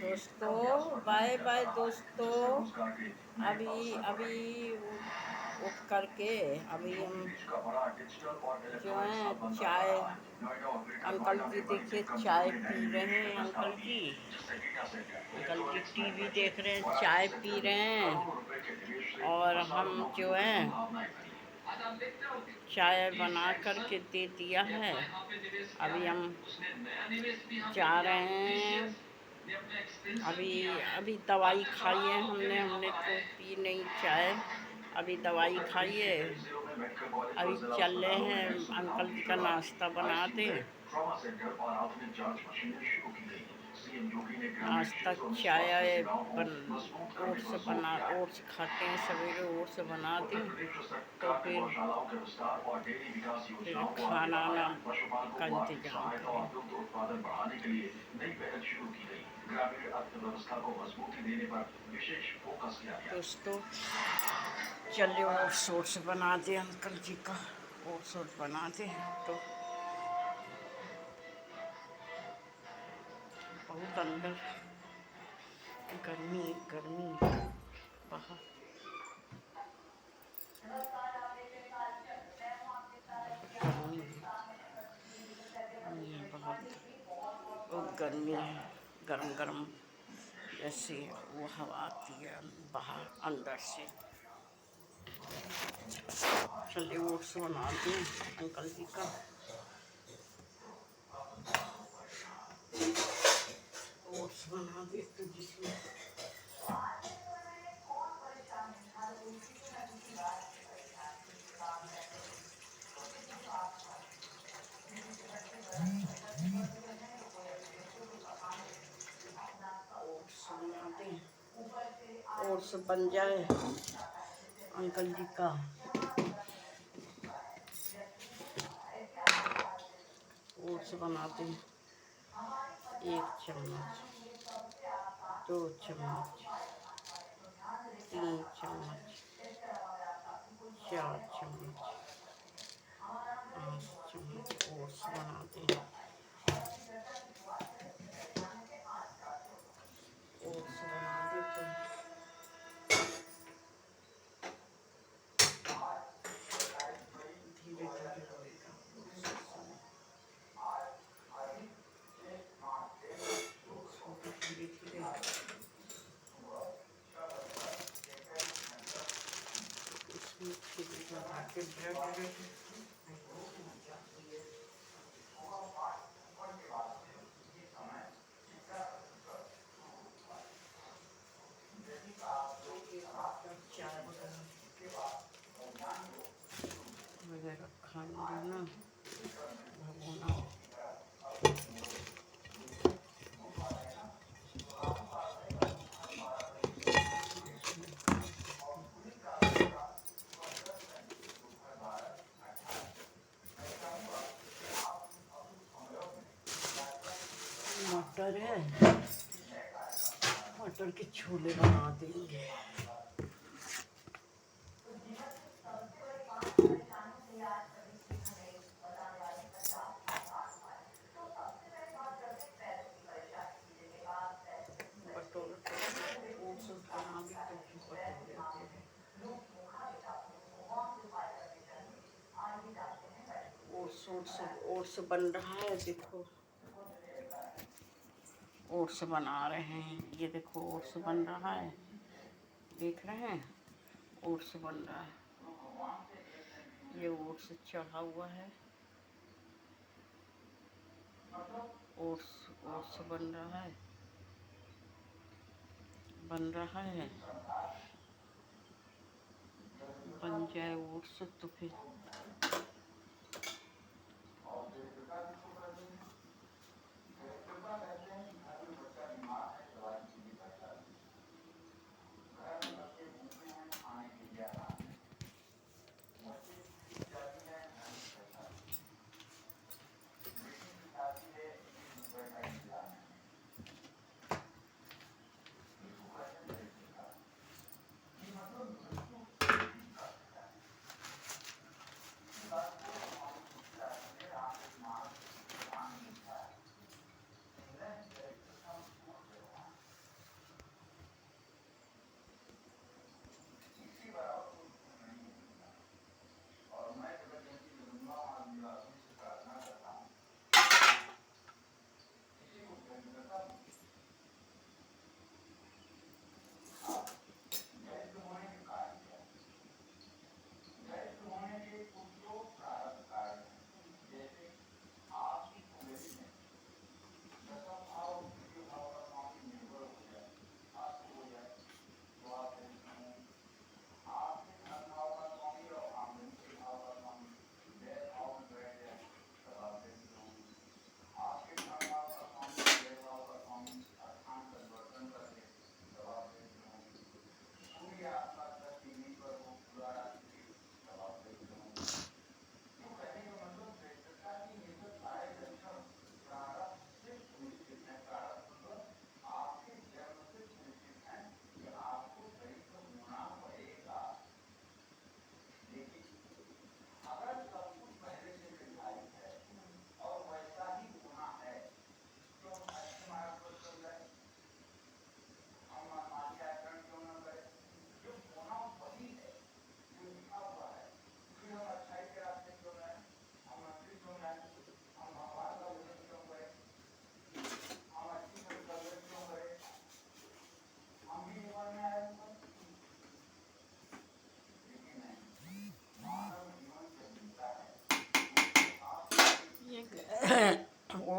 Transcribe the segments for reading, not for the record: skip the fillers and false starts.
दोस्तों bye bye दोस्तों। अभी अभी उठ करके अभी हम जो है चाय, अंकल जी देखिए चाय पी रहे हैं। अंकल जी टीवी देख रहे हैं, चाय पी रहे हैं। और हम जो है चाय बना करके दे दिया है। अभी हम जा रहे हैं। अभी अभी दवाई खाई है हमने तो पी नहीं चाय। अभी दवाई खाई है। अभी चल रहे हैं अंकल जी का नाश्ता बना दें। नाश्ता चाय ओट्स खाते हैं सवेरे, ओट्स बना दें तो फिर खाना ना का इंतजाम करें। दोस्तों चलिए ओट्स बना दें, अंकल जी का ओट्स बना दें तो बहुत अंदर गर्मी बाहर बहुत गर्मी है। गरम गरम जैसे वो हवा आती है बाहर अंदर से। चलिए ओट्स बना दें अंकल जी का। ओट्स बना दे तो जिसमें ओट्स बना दें, ओट्स बन जाए अंकल जी का। ओट्स बना दें 1 चम्मच, 2 चम्मच, 3 चम्मच, 4 चम्मच, 5 चम्मच ओट्स बना दें। ओट्स बना दें तो धीरे धीरे होएगा। धीरे धीरे इसमें फिर लगा के ब्रेड चाय वगैरह खाने देना भगोना। मटर है, मटर के छोले बना देंगे। ओट्स बन रहा है, देखो ओट्स बना रहे हैं। ये देखो ओट्स बन रहा है, देख रहे हैं ओट्स बन रहा है। ये ओट्स चढ़ा हुआ है, ओट्स बन रहा है, बन जाए ओट्स तो फिर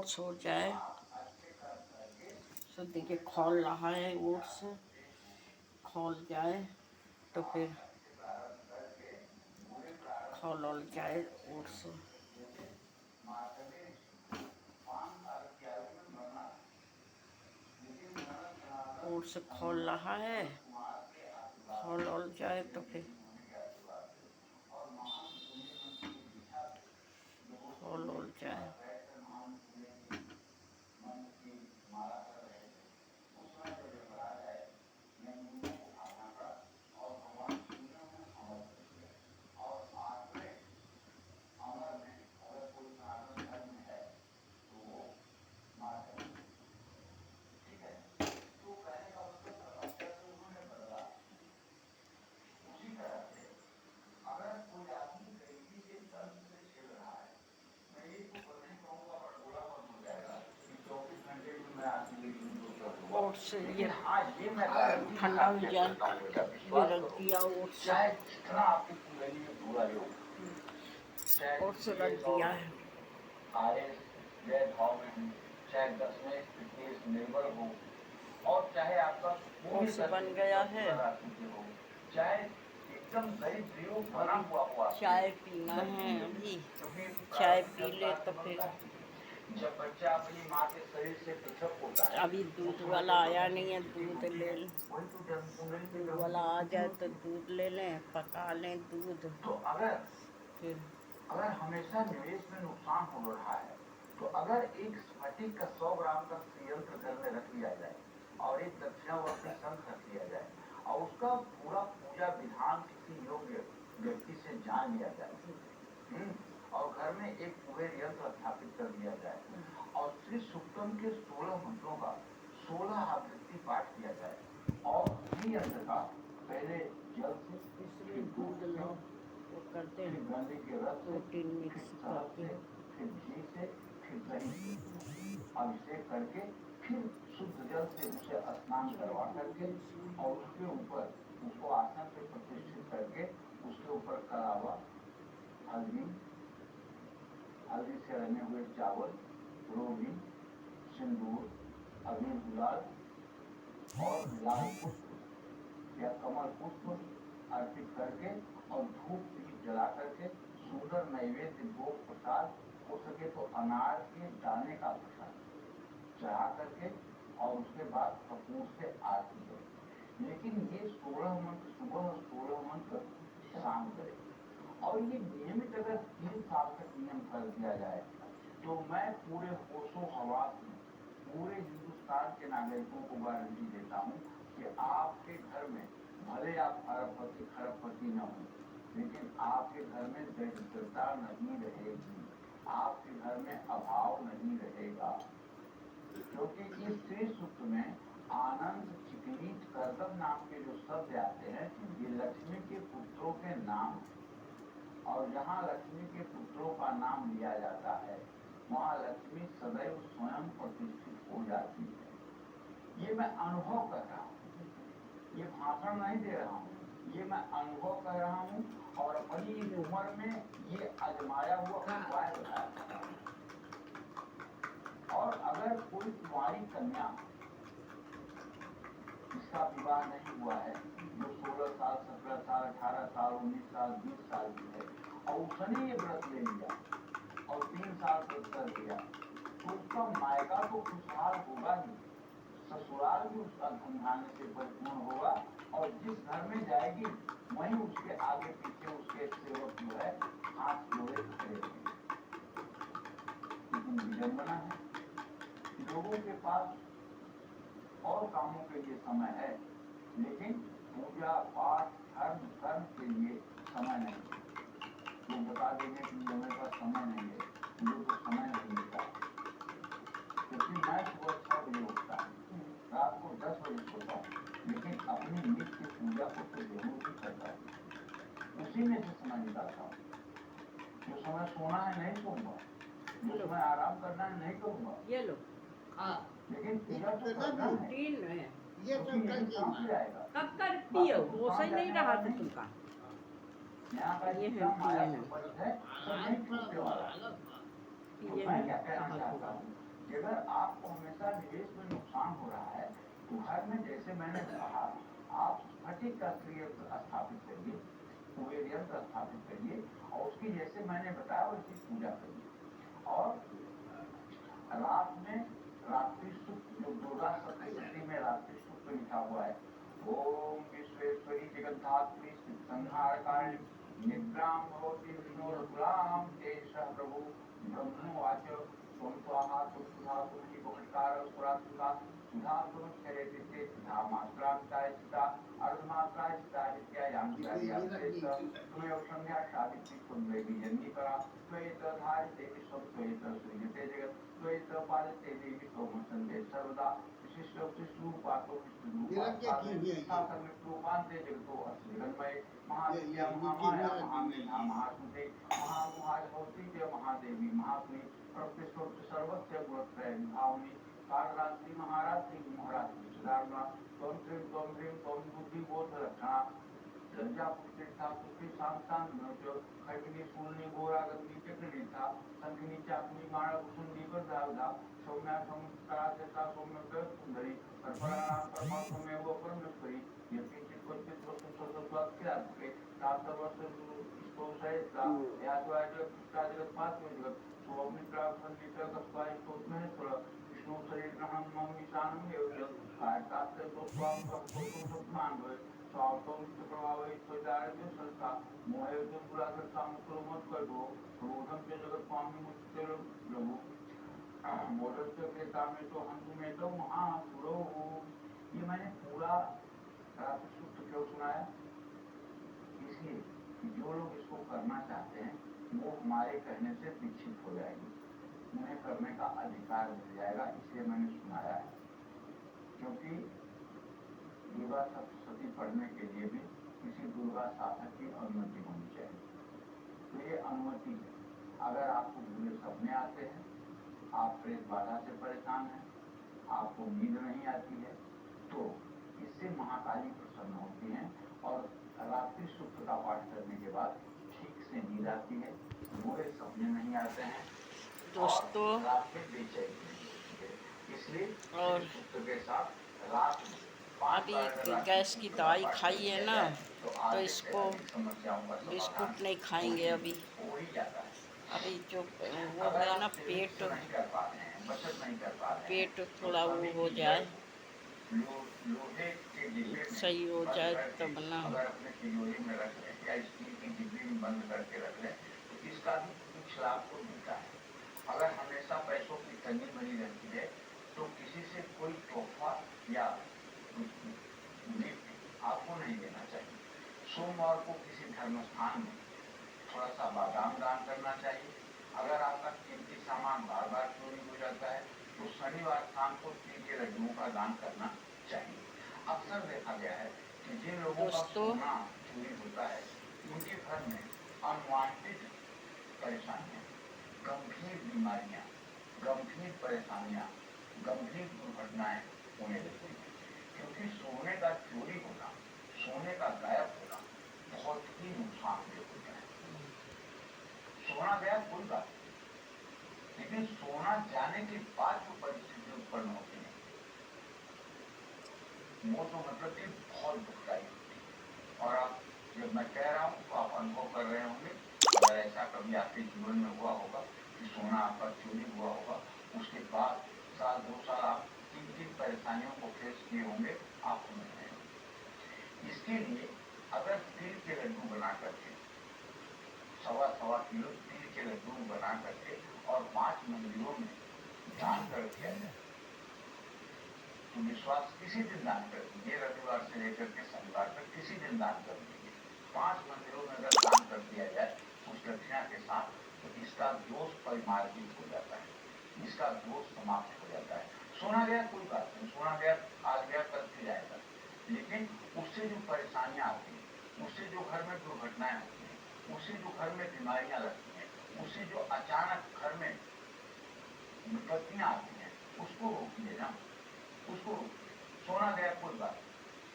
ओट्स हो जाए। तो देखिए खौल रहा है, ओट्स खौल जाए तो फिर खौल जाए ओट्स। ओट्स खौल रहा है, खौल जाए तो फिर खौल जाए। ओट्स ये ठंडा हो जाए, ये रख दिया ओट्स, ओट्स रख दिया है। ओट्स बन गया है। चाय पीना है, अभी चाय पी ले तो फिर जब बच्चा अपनी माँ के शरीर से पृथक होता है। अभी दूध वाला आया नहीं है, दूध ले लें। दूध वाला आ जाए तो दूध ले लें, पका लें दूध। तो अगर फिर हमेशा निवेश में नुकसान हो रहा है, तो अगर एक स्फटिक का 100 ग्राम का संयंत्र घर में रख लिया जाए और एक दक्षिणावर्ती शंख रख लिया जाए और उसका पूरा पूजा विधान किसी योग्य व्यक्ति से जान लिया जाए और घर में एक कुबेर यंत्र स्थापित कर दिया जाए और श्री सुक्तम के 16 मंत्रों का 16 आवृत्ति पाठ किया जाए और श्री यंत्र का पहले जल से, इसलिए दूध लो वो करते हैं, गंदे के रस से, प्रोटीन मिक्स करके, फिर घी से, फिर दही से अभिषेक करके फिर शुद्ध जल से उसे स्नान करवा करके और उसके ऊपर उसको आसन पे प्रतिष्ठित करके उसके ऊपर कलावा, हल्दी से रंगे हुए चावल, रोटी, सिंदूर, अबीर गुलाल और लाल पुष्प या कमल पुष्प अर्पित करके और धूप दीप जला करके सुंदर नैवेद्य भोग प्रसाद हो सके तो अनार के दाने का प्रसाद चढ़ा करके और उसके बाद कपूर से आरती करें। लेकिन ये 16 मंत्र सुबह, 16 मंत्र शाम करें और ये नियमित अगर 3 साल तक नियम कर दिया जाए तो मैं पूरे होशो हवास में पूरे हिंदुस्तान के नागरिकों को गारंटी देता हूँ कि आपके घर में भले आप अरबपति खरबपति न हो, लेकिन आपके घर में दरिद्रता नहीं रहेगी, आपके घर में अभाव नहीं रहेगा। क्योंकि इस श्री सूक्त में आनंद, चिकनीत, करदम नाम के जो शब्द आते हैं ये लक्ष्मी के पुत्रों के नाम, और जहाँ लक्ष्मी के पुत्रों का नाम लिया जाता है वहाँ लक्ष्मी सदैव स्वयं प्रतिष्ठित हो जाती है। ये मैं अनुभव कर रहा हूँ, ये भाषण नहीं दे रहा हूँ, ये मैं अनुभव कर रहा हूँ और अपनी उम्र में ये आजमाया हुआ उपाय बताया। और अगर कोई कुंवारी कन्या जिसका विवाह नहीं हुआ है, जो 16 साल, 17 साल, 18 साल, 19 साल, 20 साल की है और उसने ये व्रत ले लिया और 3 साल व्रत कर लिया, तो उसका मायका तो खुशहाल होगा ही, ससुराल भी उसका धनधान्य से परिपूर्ण होगा और जिस घर में जाएगी वहीं उसके आगे पीछे उसके सेवक जो है हाथ जोड़े खड़े रहेंगे। लेकिन विडम्बना है, लोगों के पास और कामों के लिए समय है लेकिन पूजा पाठ धर्म कर्म के लिए समय नहीं है। लोग बता देंगे कि मेरे पास समय नहीं है, मुझे तो समय नहीं मिलता, क्योंकि मैं सुबह 6 बजे उठता हूँ, रात को 10 बजे सोता हूँ, लेकिन अपनी नित्य पूजा को तो जरूर ही करता हूँ, उसी में से समय निकालता हूँ। जो समय सोना है नहीं सोऊंगा, जो समय आराम करना है नहीं करूँगा, ये लो लेकिन पूजा तो करना है। प्रोटीन है, ये तो जाएगा। कब करती हो, वो सही नहीं रहा था तुमका। ये है प्रोटीन है, तो मैं क्या कहना चाहता हूँ कि अगर आपको हमेशा निवेश में नुकसान हो रहा है तो घर में, जैसे मैंने कहा, आप स्फटिक का क्रिय स्थापित करिए, कुबेर यंत्र स्थापित करिए और उसकी, जैसे मैंने बताया, वैसी पूजा करिए। और रात में रात्रि सूक्त, जो दुर्गा सप्तशती में रात्रि सूक्त लिखा हुआ है, ओम विश्वेश्वरी जगद्धात्री संहारकारिणी निद्राम भवति विष्णुर्गुलाम तेजः प्रभु ब्रह्मोवाच त्वं स्वाहा त्वं सुधा त्वं हि बहुकार सुरात्मिका सुधा त्वमुच्चरेति चेत् सुधा मात्रान्ताय स्थिता अर्धमात्राय स्थिता नित्यायां कार्यान्ते च त्वमेव संध्या सावित्री त्वं देवी जन्निपरा त्वयित धारिते विश्वं त्वयित सृजते जगत् त्वयित पालिते देवी त्वं संदे सर्वदा विशिष्ट विष्णुपातो विष्णुरूपान्ते जगतो अस्ति जगन्मये महाविद्या महामाया महामेधा महासुते महामुहाभवती च महादेवी महात्मे प्रत्यक्षोक्त सर्वस्य गुणत्रय विभावनी कालरात्रि महारात्रि महारात्रि सुधारणा त्वं त्रीं बुद्धिबोध रक्षणा लज्जा पुष्टिता पुष्टि शांतान नोचो खैबिनी फूलनी गोरा गंदी चक्री था संखनी चाकनी माणा कुसुंडी पर दावदा सौम्या समुद्रा देता सौम्य कर सुंदरी परपराणाम परमात्मा में वो परमेश्वरी यति चित्त वस्तु स्वतंत्र क्रियात्मके तात्पर्य इसको सहिता या तो आज पुष्टा जगत पांच में जगत सोमित्रा संदिता कस्पाई तो महेश्वर विष्णु शरीर ग्रहण मम ईशानम एवं कार्यात्य तो स्वाम तो सुमान हुए स्वार्थों से प्रभावित हो जाए जो संस्था मोहे जो पूरा करता मुकुल मत कर दो क्रोधम के जगत स्वामी मुझसे लघु मोदस्य के सामने तो हम में तो महासुरो। ये मैंने पूरा रात्रि सूक्त क्यों सुनाया? इसलिए कि जो लोग इसको करना चाहते हैं वो हमारे कहने से दीक्षित हो जाएंगे, उन्हें करने का अधिकार मिल जाएगा, इसलिए मैंने सुनाया है। क्योंकि दुर्गा सप्तशती पढ़ने के लिए भी किसी दुर्गा साधक की अनुमति होनी चाहिए। तो ये अनुमति है। अगर आपको भूले सपने आते हैं, आप प्रेत बाधा से परेशान हैं, आपको नींद नहीं आती है, तो इससे महाकाली प्रसन्न होती हैं और रात्रि सूक्त का पाठ करने के बाद ठीक से नींद आती है, बुरे सपने नहीं आते हैं दोस्तों। रात में बेचैनी नहीं होती है। इसलिए और सूक्त के साथ रात अभी गैस की दवाई खाई है ना, तो इसको बिस्कुट नहीं खाएंगे अभी। अभी जो वो है ना, पेट थोड़ा वो हो जाए, सही हो जाए तब ना। अगर अपने तिजोरी में रख लें या स्टील की डिब्बी में बंद करके रख लें तो इसका भी कुछ लाभ को मिलता है। अगर हमेशा पैसों की तंगी बनी रहती है तो किसी से कोई तोहफा या गिफ्ट आपको नहीं देना चाहिए। सोमवार को किसी धर्म स्थान में थोड़ा सा बादाम दान करना चाहिए। अगर आपका कीमती सामान बार बार चोरी हो जाता है तो शनिवार शाम को तिल के लड्डुओं का दान करना चाहिए। अक्सर देखा गया है कि जिन लोगों का सोना चोरी होता है उनके घर में अनवांटेड परेशानियां, गंभीर बीमारियां, गंभीर परेशानियां, गंभीर दुर्घटनाएं होने लगती हैं। क्योंकि सोने का चोरी होना, सोने का गायब होना बहुत ही नुकसानदेह होता है। सोना गया कोई बात, लेकिन सोना जाने के बाद जो परिस्थिति उत्पन्न होती है वो तो मतलब कि बहुत दुखदायी होती है। और आप, जब मैं कह रहा हूँ तो आप अनुभव कर रहे होंगे, अगर ऐसा कभी आपके जीवन में हुआ होगा कि सोना आपका चोरी हुआ होगा, उसके बाद साल 2 साल आप किन परेशानियों को फेस किए होंगे, आप समझ रहे होंगे। इसके लिए अगर तिल के लड्डू बना करके 1.25 किलो तिल के लड्डू बना करके और 5 मंदिरों में दान कर दिया जाए तो विश्वास, किसी दिन दान कर दीजिए, रविवार से लेकर के शनिवार तक किसी दिन दान कर दीजिए, 5 मंदिरों में अगर दान कर दिया जाए उस दक्षिणा के साथ, तो इसका दोष परिमार्जित हो जाता है, इसका दोष समाप्त हो जाता है। सोना गया कोई बात नहीं, सोना गया आज गया कल फिर जाएगा, लेकिन उससे जो परेशानियां आती हैं, उससे जो घर में दुर्घटनाएं होती हैं, उससे जो घर में बीमारियां लगती हैं, उससे जो अचानक घर में विपत्तियां आती हैं, उसको रोकिए ना, उसको रोकिए। सोना गया कोई बात,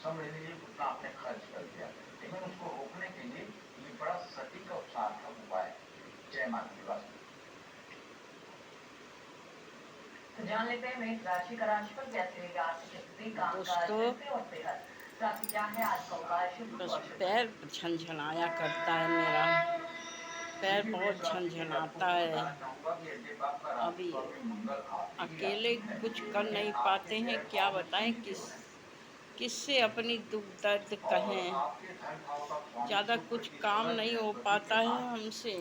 समझ लीजिए उतना आपने खर्च कर दिया, लेकिन उसको रोकने के लिए ये बड़ा सटीक और सार्थक उपाय है। जय माता दी। तो जान लेते हैं मेष राशि का राशिफल कैसे रहेगी आर्थिक स्थिति, कामकाज, दोस्तों पैसे और सेहत। साथ ही क्या है आज का उपाय शुभ बस और शुभ। पैर झनझनाया करता है मेरा, पैर बहुत झनझनाता है। अभी अकेले कुछ कर नहीं पाते हैं, क्या बताएं किससे अपनी दुख दर्द कहें। ज़्यादा कुछ काम नहीं हो पाता है हमसे,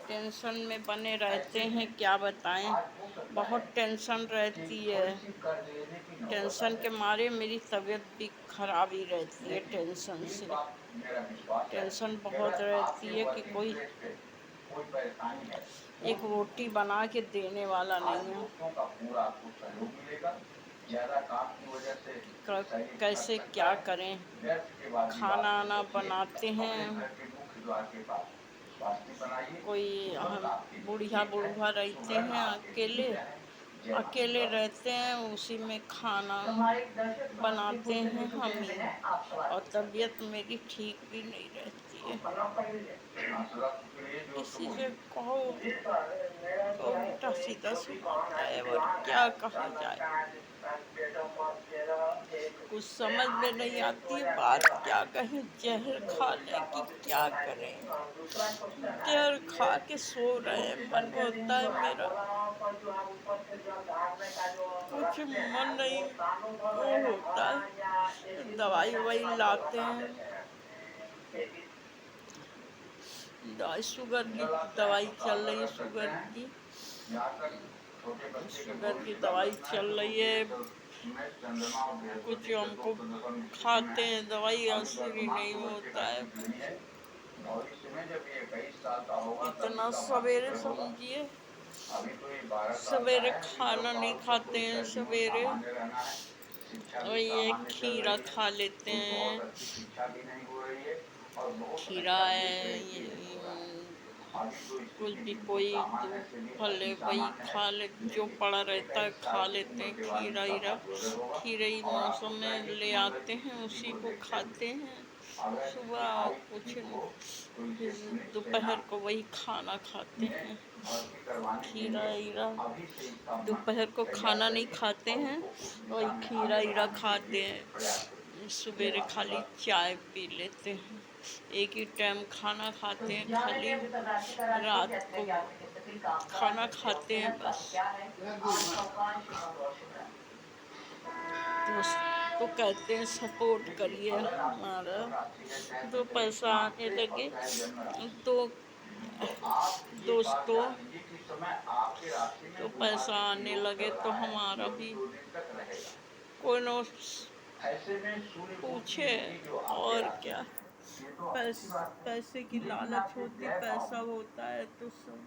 टेंशन में बने रहते हैं, क्या बताएं। बहुत टेंशन रहती है, टेंशन के मारे मेरी तबीयत भी खराब ही रहती है। टेंशन से टेंशन बहुत रहती है कि कोई एक रोटी बना के देने वाला नहीं है। कैसे क्या करें, खाना आना बनाते हैं, कोई हम बुढ़िया बुढ़वा रहते हैं, अकेले रहते हैं, उसी में खाना बनाते हैं हम ही, और तबीयत मेरी ठीक भी नहीं रहती है। किसी से कहो तो उल्टा सीधा सुनाता है, और क्या कहा जाए। कुछ समझ में नहीं आती है बात, क्या कहें। जहर खा लें कि क्या करें, जहर खा के सो रहे हैं। मन होता है मेरा, कुछ मन नहीं वो होता है। दवाई ववाई लाते हैं, शुगर की दवाई चल रही है, शुगर की दवाई चल रही है। कुछ हमको खाते हैं दवाई, असर ही नहीं होता है। इतना सवेरे समझिए, सवेरे खाना नहीं खाते हैं। सवेरे वही एक खीरा खा लेते हैं, खीरा है, कुछ भी कोई फल है वही खा ले, जो पड़ा रहता है खा लेते हैं। खीरा हीरा खीरे ही मौसम में ले आते हैं, उसी को खाते हैं सुबह, और कुछ फिर दोपहर को वही खाना खाते हैं। खीरा हीरा दोपहर को खाना नहीं खाते हैं, वही खीरा हीरा खाते हैं। सवेरे खाली चाय पी लेते हैं, एक ही टाइम खाना खाते हैं, खाली रात को खाना खाते हैं बस। तो कहते हैं सपोर्ट करिए हमारा, तो पैसा आने लगे तो दोस्तों, तो पैसा आने लगे तो हमारा भी कोई न पूछे। और क्या, पैसे की लालच होती, पैसा होता है तो सब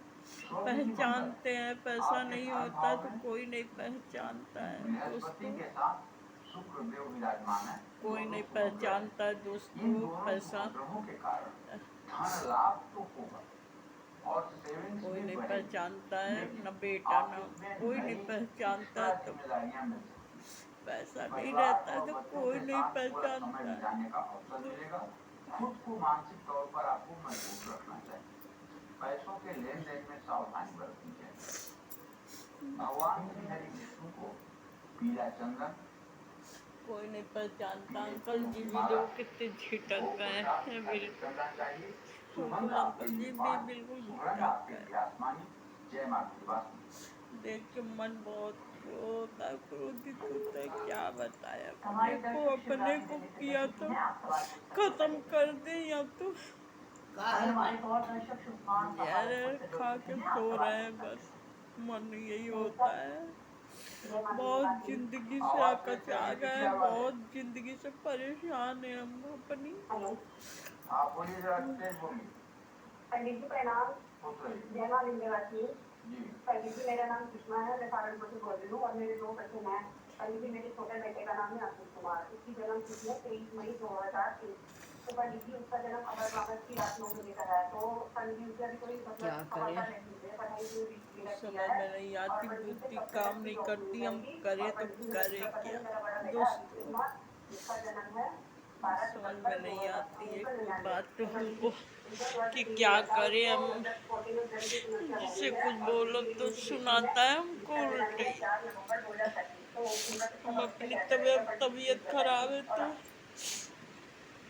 पहचानते हैं, पैसा नहीं होता तो कोई नहीं पहचानता है दोस्तों, कोई नहीं पहचानता है दोस्तों पैसा। कोई नहीं पहचानता है, न बेटा न कोई नहीं पहचानता है। तो पैसा नहीं रहता है तो कोई नहीं पहचानता है। खुद को मानसिक तौर पर आपको मजबूत रखना चाहिए। पैसों के लेन देन में सावधानी बरतनी चाहिए। भगवान श्री हरि विष्णु को पीला चंदन, कोई नहीं पहचानता। अंकल जी भी जो कितने झिटक गए हैं, बिल्कुल अंकल जी भी बिल्कुल झिटक गए। देख के मन बहुत होता है, क्रोधित होता है, क्या बताया। अपने को किया तो खत्म कर दे, या तो जहर खा के सो रहे हैं बस। मन यही होता है, बहुत जिंदगी से अकचा गए, बहुत जिंदगी से परेशान है हम अपनी। पंडित जी प्रणाम। जय मां लिंगराज। पंडित जी मेरा नाम सुषमा है, मैं सहारनपुर से बोल रही हूँ, और मेरे 2 बच्चे हैं। पंडित जी मेरे छोटे बेटे का नाम है अशोक कुमार, उसकी जन्म तिथि है 23 मई 2003। तो पंडित जी उसका जन्म अमरनाथ की रात 9 बजे का है। तो पंडित जी उसका भी कोई मतलब समाचार नहीं है, पढ़ाई समझ में नहीं आती, बुद्धि काम नहीं करती, हम करे तो करे क्या दोस्तों। जिसका जन्म है समझ में नहीं आती है कोई बात तो हमको कि क्या करें हम। जिससे कुछ बोलो तो सुनाता है हमको उल्टे। हम अपनी तबीयत खराब है तो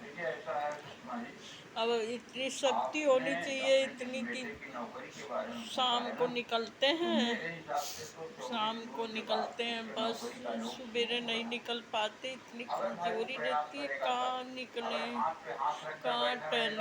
देखिए ऐसा है सुषमा जी, अब इतनी शक्ति होनी चाहिए इतनी कि की नौकरी के बारे में पूछा शाम है को ना, निकलते तो हैं, मेरे हिसाब से तो 24 शाम को जून के बाद निकलते हैं फिर बस। नौकरी का योग सवेरे शुरू नहीं होगा। निकल पाते, इतनी अगर भाई वो कमजोरी प्रयास रहती है, करेगा कहाँ तब, निकले, अगर हाथ पे हाथ रखकर कहाँ बैठा टहले। रहेगा